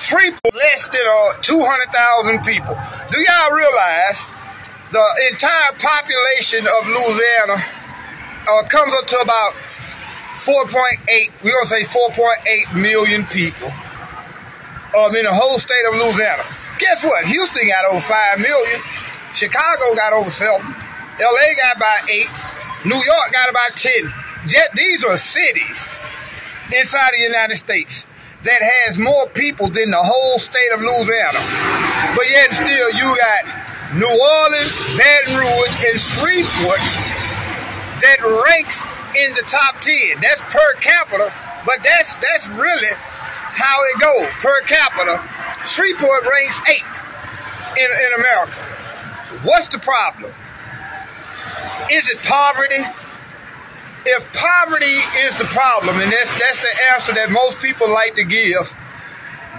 Shreveport, less than 200,000 people. Do y'all realize the entire population of Louisiana comes up to about 4.8, we're going to say 4.8 million people in the whole state of Louisiana. Guess what? Houston got over 5 million. Chicago got over 7. LA got about 8. New York got about 10. These are cities inside the United States that has more people than the whole state of Louisiana. But yet still you got New Orleans, Baton Rouge, and Shreveport that ranks in the top 10. That's per capita, but that's really how it goes. Per capita, Shreveport ranks 8th in America. What's the problem? Is it poverty? If poverty is the problem, and that's the answer that most people like to give,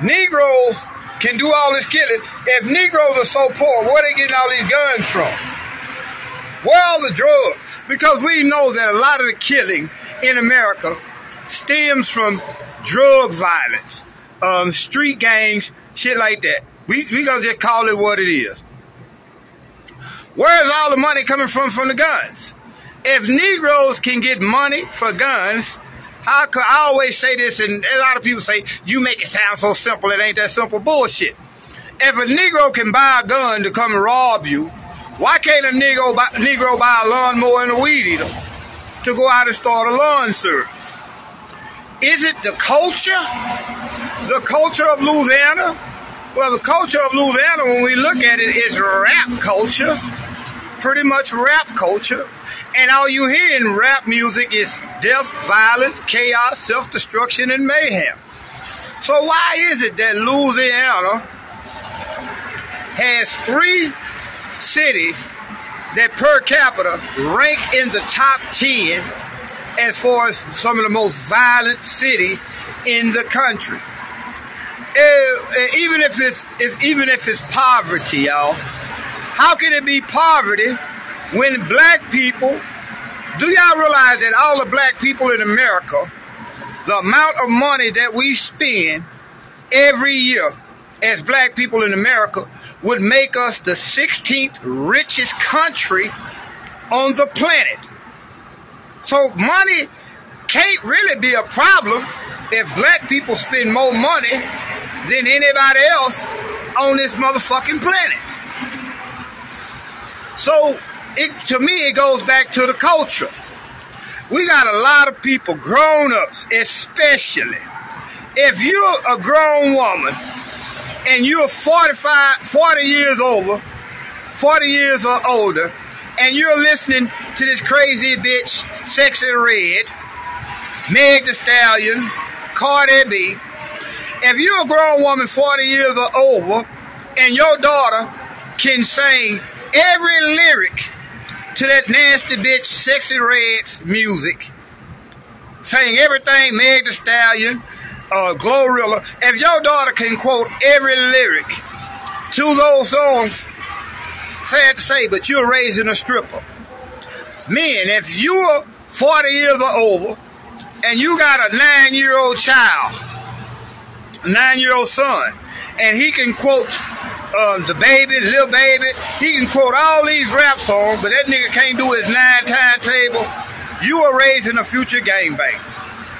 Negroes can do all this killing. If Negroes are so poor, where are they getting all these guns from? Where are all the drugs? Because we know that a lot of the killing in America stems from drug violence, street gangs, shit like that. We gonna just call it what it is. Where's all the money coming from the guns? If Negroes can get money for guns, I always say this, and a lot of people say, you make it sound so simple, it ain't that simple. Bullshit. If a Negro can buy a gun to come and rob you, why can't a Negro buy a lawnmower and a weed eater to go out and start a lawn service? Is it the culture? The culture of Louisiana? Well, the culture of Louisiana, when we look at it, is rap culture. Pretty much rap culture. And all you hear in rap music is death, violence, chaos, self-destruction, and mayhem. So why is it that Louisiana has 3 cities that per capita rank in the top 10 as far as some of the most violent cities in the country? Even if it's poverty, y'all, how can it be poverty when black people, do y'all realize that all the black people in America, the amount of money that we spend every year as black people in America would make us the 16th richest country on the planet? So money can't really be a problem if black people spend more money than anybody else on this motherfucking planet. So to me, it goes back to the culture. We got a lot of people, grown-ups especially. If you're a grown woman and you're 40 years or older, and you're listening to this crazy bitch, Sexy Red, Meg Thee Stallion, Cardi B, if you're a grown woman 40 years or over, and your daughter can sing every lyric to that nasty bitch Sexy Red's music, saying everything Meg Thee Stallion, Glorilla, if your daughter can quote every lyric to those songs, sad to say, but you're raising a stripper. Men, if you're 40 years or over and you got a 9-year-old child, a 9-year-old son, and he can quote the Baby, Lil Baby, he can quote all these rap songs, but that nigga can't do his 9 timetable, you are raising a future gangbang.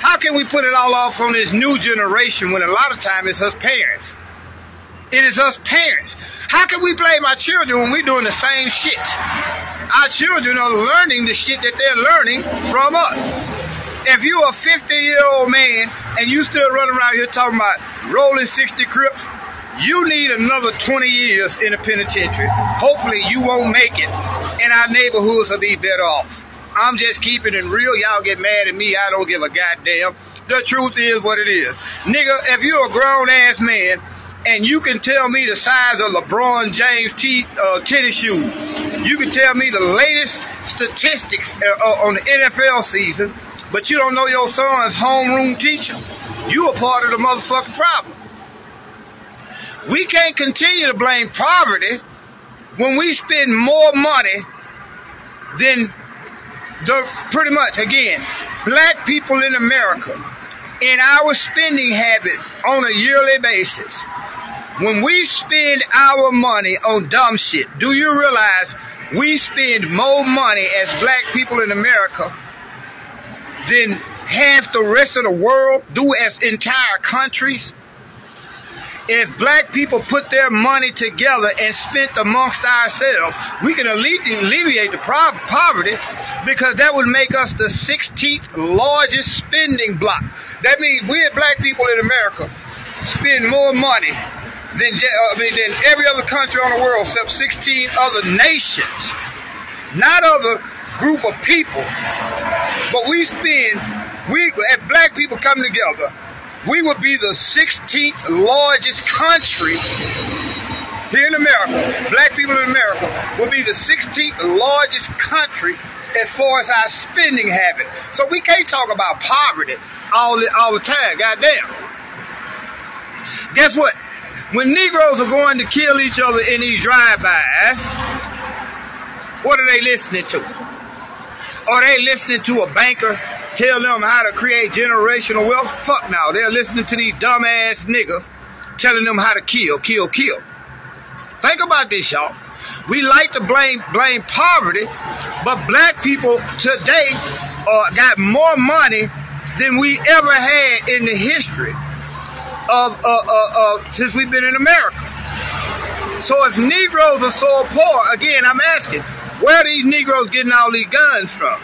How can we put it all off on this new generation when a lot of time it's us parents? It is us parents. How can we blame our children when we're doing the same shit? Our children are learning the shit that they're learning from us. If you're a 50-year-old man and you still running around here talking about rolling 60 Crips, you need another 20 years in the penitentiary. Hopefully you won't make it, and our neighborhoods will be better off. I'm just keeping it real. Y'all get mad at me. I don't give a goddamn. The truth is what it is. Nigga, if you're a grown-ass man and you can tell me the size of LeBron James tennis shoe, you can tell me the latest statistics on the NFL season, but you don't know your son's homeroom teacher, you a part of the motherfucking problem. We can't continue to blame poverty when we spend more money than pretty much, again, black people in America in our spending habits on a yearly basis. When we spend our money on dumb shit, do you realize we spend more money as black people in America than half the rest of the world do as entire countries? If black people put their money together and spent amongst ourselves, we can alleviate the poverty, because that would make us the 16th largest spending block. That means we as black people in America spend more money than every other country on the world except 16 other nations. Not other group of people, but if black people come together, we would be the 16th largest country here in America. Black people in America will be the 16th largest country as far as our spending habit. So we can't talk about poverty all the time. Goddamn. Guess what? When Negroes are going to kill each other in these drive-bys, what are they listening to? Are they listening to a banker tell them how to create generational wealth? Fuck no. They're listening to these dumbass niggas telling them how to kill. Think about this, y'all. We like to blame poverty, but black people today got more money than we ever had in the history of since we've been in America. So if Negroes are so poor, again, I'm asking, where are these Negroes getting all these guns from?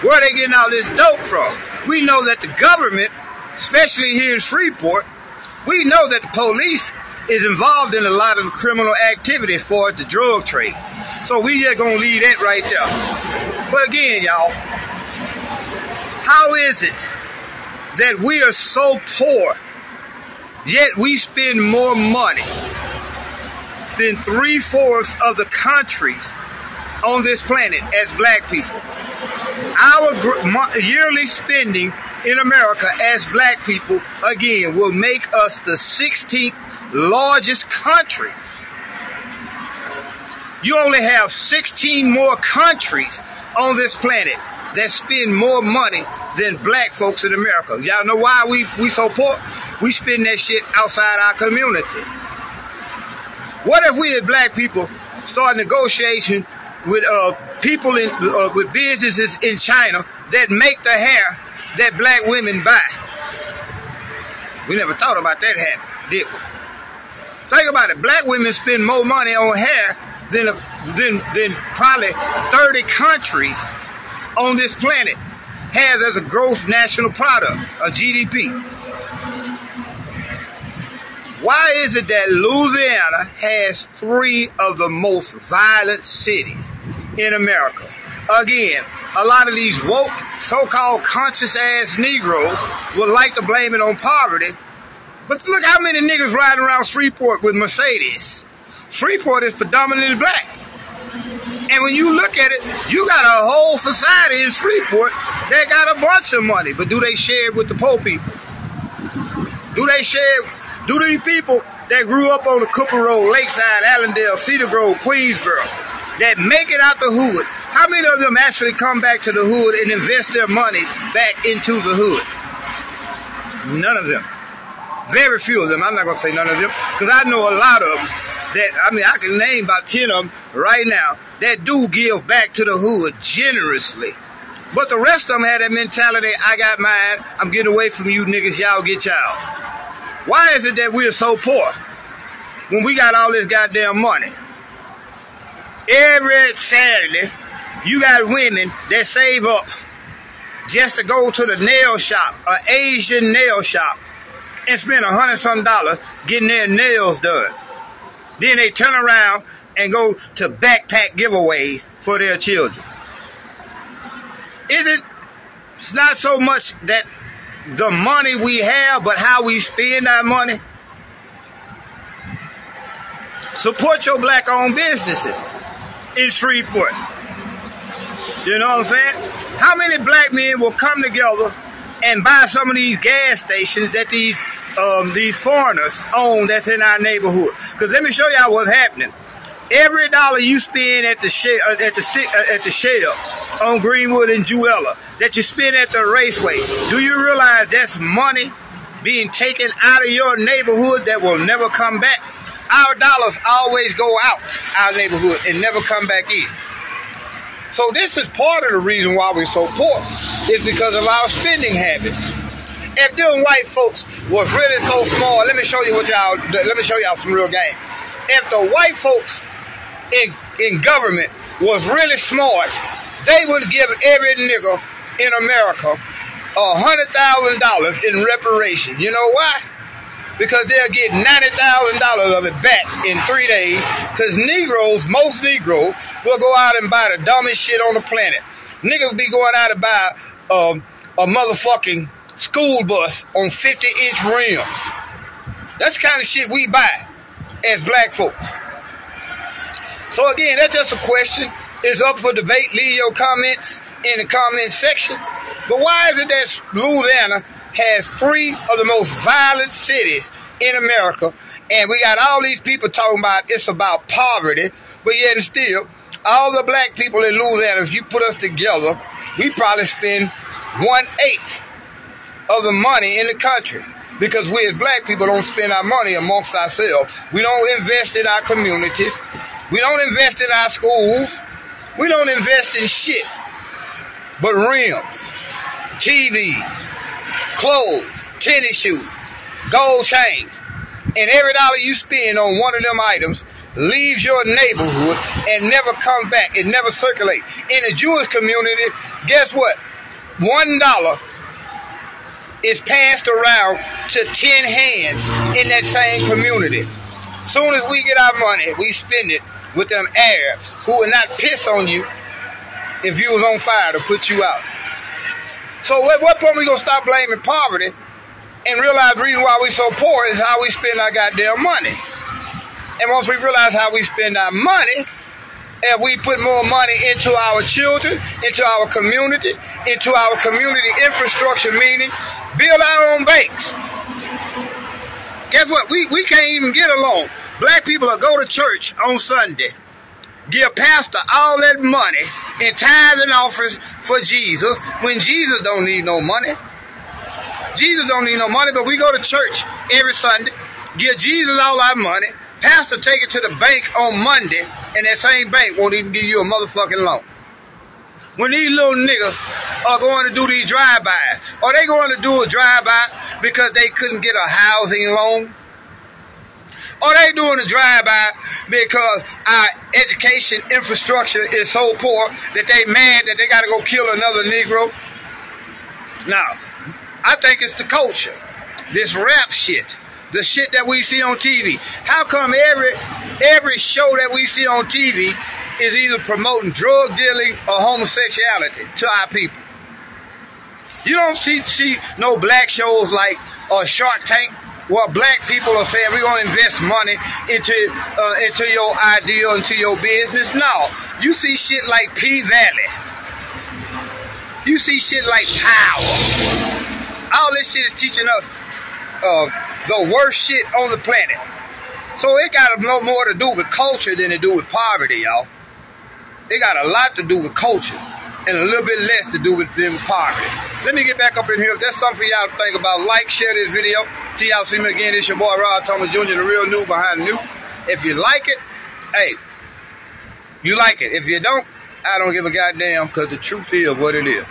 Where are they getting all this dope from? We know that the government, especially here in Shreveport, we know that the police is involved in a lot of criminal activity as far as the drug trade. So we just gonna leave that right there. But again, y'all, how is it that we are so poor, yet we spend more money than 3/4 of the countries on this planet as black people? Our yearly spending in America as black people, again, will make us the 16th largest country. You only have 16 more countries on this planet that spend more money than black folks in America. Y'all know why we so poor? We spend that shit outside our community. What if we as black people start negotiation with people with businesses in China that make the hair that black women buy? We never thought about that happening, did we? Think about it. Black women spend more money on hair than probably 30 countries on this planet has as a gross national product, a GDP. Why is it that Louisiana has 3 of the most violent cities in America? Again, a lot of these woke, so-called conscious-ass Negroes would like to blame it on poverty. But look how many niggas riding around Shreveport with Mercedes. Shreveport is predominantly black. And when you look at it, you got a whole society in Shreveport that got a bunch of money. But do they share it with the poor people? Do these people that grew up on the Cooper Road, Lakeside, Allendale, Cedar Grove, Queensboro, that make it out the hood, how many of them actually come back to the hood and invest their money back into the hood? None of them. Very few of them. I'm not going to say none of them, because I know a lot of them that, I can name about 10 of them right now that do give back to the hood generously. But the rest of them had that mentality, I got mine, I'm getting away from you niggas, y'all get y'all. Why is it that we're so poor when we got all this goddamn money? Every Saturday, you got women that save up just to go to the nail shop, an Asian nail shop, and spend $100-some getting their nails done. Then they turn around and go to backpack giveaways for their children. It's not so much that the money we have, but how we spend our money. Support your black-owned businesses in Shreveport. You know what I'm saying? How many black men will come together and buy some of these gas stations that these foreigners own that's in our neighborhood? Because let me show y'all what's happening. Every dollar you spend at the Shell on Greenwood and Jewella that you spend at the raceway, do you realize that's money being taken out of your neighborhood that will never come back? Our dollars always go out our neighborhood and never come back in. So this is part of the reason why we're so poor, is because of our spending habits. If them white folks was really so small, let me show y'all some real game. If the white folks in government was really smart, they would give every nigga in America $100,000 in reparation. You know why? Because they'll get $90,000 of it back in 3 days. Because most Negroes, will go out and buy the dumbest shit on the planet. Niggas be going out and buy a motherfucking school bus on 50-inch rims. That's the kind of shit we buy as black folks. So again, that's just a question. It's up for debate. Leave your comments in the comment section. But why is it that Louisiana has 3 of the most violent cities in America, and we got all these people talking about it's about poverty, but yet and still, all the black people in Louisiana, if you put us together, we probably spend 1/8 of the money in the country, because we as black people don't spend our money amongst ourselves. We don't invest in our communities. We don't invest in our schools. We don't invest in shit but rims, TVs, clothes, tennis shoes, gold chains. And every dollar you spend on one of them items leaves your neighborhood and never comes back. It never circulates. In the Jewish community, guess what? $1 is passed around to 10 hands in that same community. Soon as we get our money, we spend it with them Arabs who will not piss on you if you was on fire to put you out. So at what point we gonna stop blaming poverty and realize the reason why we so poor is how we spend our goddamn money? And once we realize how we spend our money, if we put more money into our children, into our community infrastructure, meaning build our own banks. Guess what? We can't even get along. Black people will go to church on Sunday, give pastor all that money in tithes and offerings for Jesus, when Jesus don't need no money. Jesus don't need no money, but we go to church every Sunday, give Jesus all our money, pastor take it to the bank on Monday, and that same bank won't even give you a motherfucking loan. When these little niggas are going to do these drive-bys, are they going to do a drive-by because they couldn't get a housing loan? Are they doing a drive-by because our education infrastructure is so poor that they mad that they got to go kill another Negro? Now, I think it's the culture, this rap shit, the shit that we see on TV. How come every show that we see on TV is either promoting drug dealing or homosexuality to our people? You don't see no black shows like Shark Tank, where black people are saying we're going to invest money into your idea, into your business. No, you see shit like P-Valley. You see shit like Power. All this shit is teaching us the worst shit on the planet. So it got no more to do with culture than to do with poverty, y'all. It got a lot to do with culture and a little bit less to do with poverty. Let me get back up in here. If that's something for y'all to think about, like, share this video. Till y'all see me again, it's your boy Rod Thomas Jr., the real new behind the new. If you like it, hey, you like it. If you don't, I don't give a goddamn, because the truth is what it is.